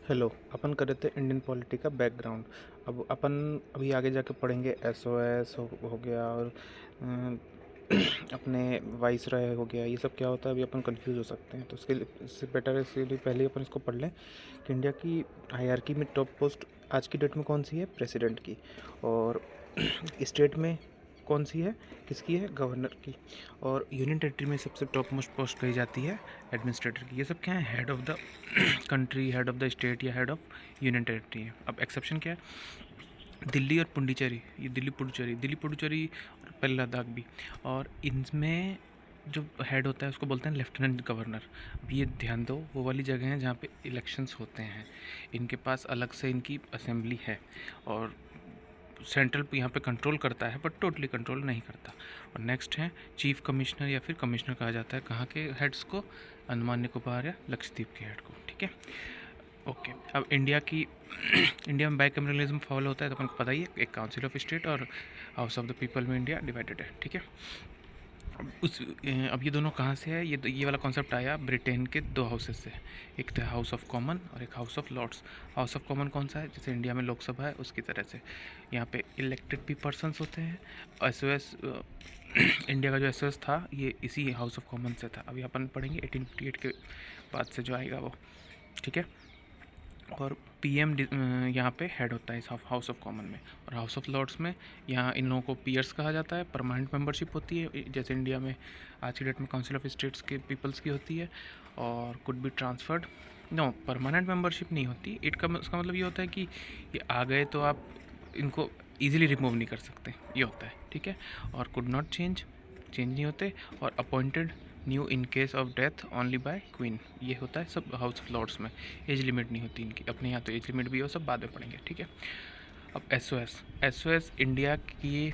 Hello. अपन कर रहे थे इंडियन पॉलिटी का बैकग्राउंड। अब अपन अभी आगे जाके पढ़ेंगे एसओएस हो गया और अपने वाइस रॉय हो गया। ये सब क्या होता है अभी अपन कंफ्यूज हो सकते हैं, तो इससे बेटर है, इसके लिए पहले अपन इसको पढ़ लें कि इंडिया की हायरार्की में टॉप पोस्ट आज की डेट में कौन सी है, प्रेसिडेंट की। और स्टेट में कौन सी है, किसकी है, गवर्नर की। और यूनियन टेरिटरी में सबसे टॉप मोस्ट पोस्ट कही जाती है एडमिनिस्ट्रेटर की। ये सब क्या है, head of the country, head of the state या हेड ऑफ यूनियन टेरिटरी है। अब एक्सेप्शन क्या है, दिल्ली और पुडुचेरी, ये दिल्ली पुडुचेरी और पहले लद्दाख भी। और इनमें जो हेड होता है उसको बोलते हैं लेफ्टिनेंट गवर्नर। अब ये ध्यान दो, वो वाली जगह है जहाँ पे इलेक्शंस होते हैं, इनके पास अलग से इनकी असेंबली है और सेंट्रल यहाँ पे कंट्रोल करता है बट टोटली कंट्रोल नहीं करता। और नेक्स्ट है चीफ कमिश्नर या फिर कमिश्नर कहा जाता है कहाँ के हेड्स को, अंडमान निकोबार या लक्षद्वीप के हेड को। ठीक है, ओके। अब इंडिया में बाइकैमरलिज्म फॉलो होता है, तो अपन को पता ही है, एक काउंसिल ऑफ स्टेट और हाउस ऑफ द पीपल में इंडिया डिवाइडेड है। ठीक है, अब ये दोनों कहाँ से है, ये वाला कॉन्सेप्ट आया ब्रिटेन के दो हाउसेस से। एक था हाउस ऑफ कॉमन और एक house of lords. House of common कौन सा है, जैसे इंडिया में लोकसभा है उसकी तरह से यहाँ पे इलेक्टेड भी पर्सनस होते हैं। एसओएस इंडिया का जो एसओएस था ये इसी हाउस ऑफ कॉमन से था। अभी अपन पढ़ेंगे 1858 के बाद से जो आएगा वो। ठीक है, और पीएम यहाँ पे हेड होता है इस हाउस ऑफ कॉमन में। और हाउस ऑफ लॉर्ड्स में यहाँ इन लोगों को पीयर्स कहा जाता है। परमानेंट मेंबरशिप होती है, जैसे इंडिया में आज की डेट में काउंसिल ऑफ स्टेट्स के पीपल्स की होती है। और could be transferred, no permanent membership नहीं होती। उसका मतलब ये होता है कि ये आ गए तो आप इनको ईजिली रिमूव नहीं कर सकते, ये होता है। ठीक है, और कुड नॉट चेंज नहीं होते। और appointed new in case of death only by queen, ये होता है सब हाउस ऑफ लॉर्ड्स में। एज लिमिट नहीं होती इनकी, अपने यहाँ तो एज लिमिट भी हो, सब बाद में पढ़ेंगे। ठीक है, अब एसओएस इंडिया की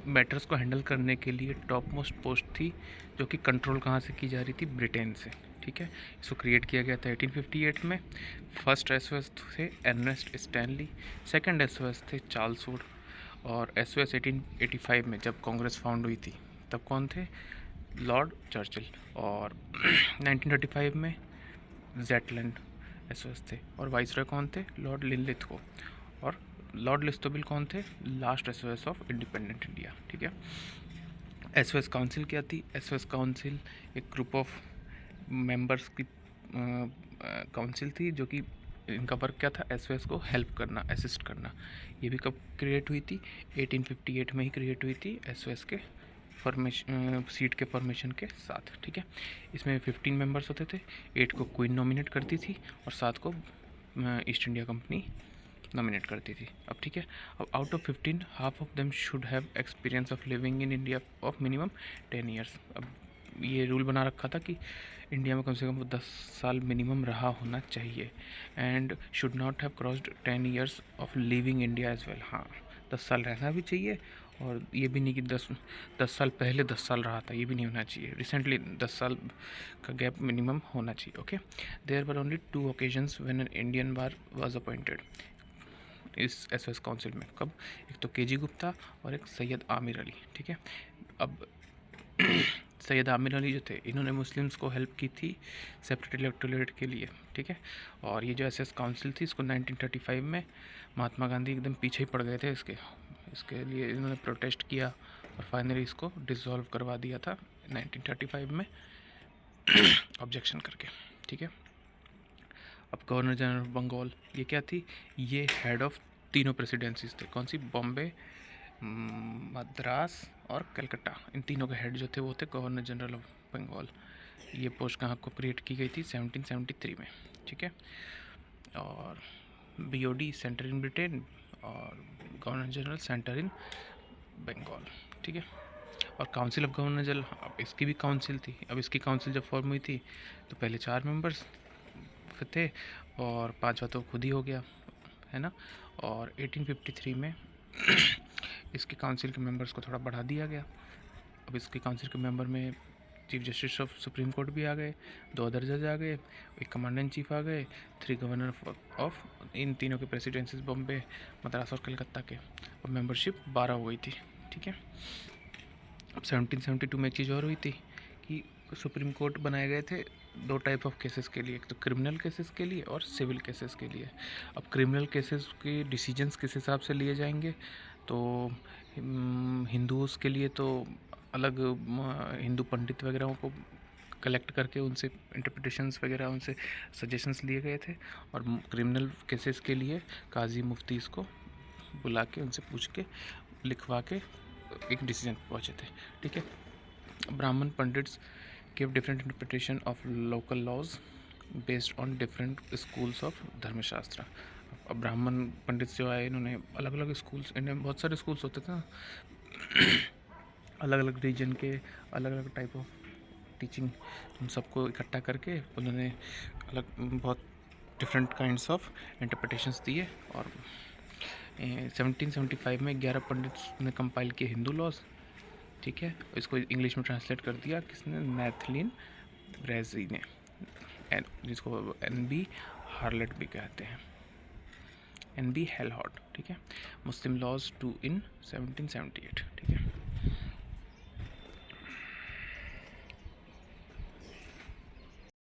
मैटर्स को हैंडल करने के लिए टॉप मोस्ट पोस्ट थी, जो कि कंट्रोल कहाँ से की जा रही थी, ब्रिटेन से। ठीक है, इसको क्रिएट किया गया था 1858 में। फर्स्ट एसओएस थे अर्नेस्ट स्टैनली, सेकंड एसओएस थे चार्ल्स वुड। और एसओएस 1885 में जब कांग्रेस फाउंड हुई थी तब कौन थे, लॉर्ड चर्चिल। और 1935 में जेटलैंड एसओएस थे। और वाइसरॉय कौन थे, लॉर्ड लिनलिथगो। और लॉर्ड लिस्टोबिल कौन थे, last SOS of independent India. ठीक है, एसओएस काउंसिल क्या थी, एसओएस काउंसिल एक ग्रुप ऑफ मेंबर्स की काउंसिल थी, जो कि इनका वर्क क्या था, एसओएस को हेल्प करना, असिस्ट करना। ये भी कब क्रिएट हुई थी, 1858 में ही क्रिएट हुई थी एसओएस के फॉर्मेशन, सीट के फॉर्मेशन के साथ। ठीक है, इसमें 15 मेंबर्स होते थे, 8 को क्वीन नॉमिनेट करती थी और 7 को ईस्ट इंडिया कंपनी नॉमिनेट करती थी। अब ठीक है, अब out of 15 half of them should have experience of living in India of minimum 10 years. अब ये रूल बना रखा था कि इंडिया में कम से कम 10 साल मिनिमम रहा होना चाहिए। And should not have crossed 10 years of living India as well. हाँ, 10 साल रहना भी चाहिए, और ये भी नहीं कि 10 साल पहले 10 साल रहा था, ये भी नहीं होना चाहिए। रिसेंटली 10 साल का गैप मिनिमम होना चाहिए। Okay, there were only 2 occasions when an Indian bar was appointed इस एसओएस काउंसिल में। कब, एक तो केजी गुप्ता और एक सैयद आमिर अली। ठीक है, अब सैयद आमिर अली जो थे, इन्होंने मुस्लिम्स को हेल्प की थी सेपरेट इलेक्टोरेट के लिए। ठीक है, और ये जो एसएस काउंसिल थी इसको 1935 में महात्मा गांधी एकदम पीछे ही पड़ गए थे इसके लिए इन्होंने प्रोटेस्ट किया और फाइनली इसको डिसॉल्व करवा दिया था 1935 में ऑब्जेक्शन करके। ठीक है, अब गवर्नर जनरल ऑफ बंगाल, ये क्या थी, ये हेड ऑफ तीनों प्रेसिडेंसीज थे। कौन सी, बॉम्बे, मद्रास और कलकत्ता, इन तीनों के हेड जो थे वो थे गवर्नर जनरल ऑफ बंगाल। ये पोस्ट कहाँ को क्रिएट की गई थी, 1773 में। ठीक है, और बीओडी सेंटर इन ब्रिटेन और गवर्नर जनरल सेंटर इन बंगाल। ठीक है, और काउंसिल ऑफ गवर्नर जनरल, अब इसकी भी काउंसिल थी। अब इसकी काउंसिल जब फॉर्म हुई थी तो पहले 4 मेंबर्स थे और 5वां तो खुद ही हो गया, है ना। और 1853 में इसकी काउंसिल के मेंबर्स को थोड़ा बढ़ा दिया गया। अब इसकी काउंसिल के मेंबर में chief justice of supreme court भी आ गए, 2 अदर जज आ गए, एक कमांडर इन चीफ आ गए, 3 गवर्नर ऑफ इन तीनों के प्रेसिडेंसीज बॉम्बे, मद्रास और कलकत्ता के। और मेंबरशिप 12 हो गई थी। ठीक है, अब 1772 में एक चीज़ और हुई थी कि सुप्रीम कोर्ट बनाए गए थे दो टाइप ऑफ केसेस के लिए, एक तो क्रिमिनल केसेस के लिए और सिविल केसेस के लिए। अब क्रिमिनल केसेस के डिसीजंस किस हिसाब से लिए जाएंगे, तो हिंदूज़ के लिए तो अलग हिंदू पंडित वगैरह को कलेक्ट करके उनसे इंटरप्रिटेशंस वगैरह, उनसे सजेशंस लिए गए थे, और क्रिमिनल केसेस के लिए काजी मुफ्तीज़ को बुला के उनसे पूछ के लिखवा के एक डिसीजन पहुँचे थे। ठीक है। Brahmin pandits give different interpretation of local laws based on different schools of Dharmashastra. अब ब्राह्मण पंडित जो आए, इन्होंने अलग अलग स्कूल्स, इन्हें बहुत सारे स्कूल्स होते थे ना, अलग अलग रीजन के अलग अलग टाइप ऑफ टीचिंग, उन सबको इकट्ठा करके उन्होंने अलग बहुत डिफरेंट काइंड्स ऑफ इंटरप्रिटेशंस दिए। और 1775 में 11 पंडित्स ने कंपाइल किए हिंदू लॉज। ठीक है। इसको इंग्लिश में ट्रांसलेट कर दिया किसने, मैथिलीन ब्रेजी ने, जिसको NB हार्लेट भी कहते हैं, NB हेलहॉट। ठीक है। मुस्लिम लॉज 2 in 1778। ठीक है।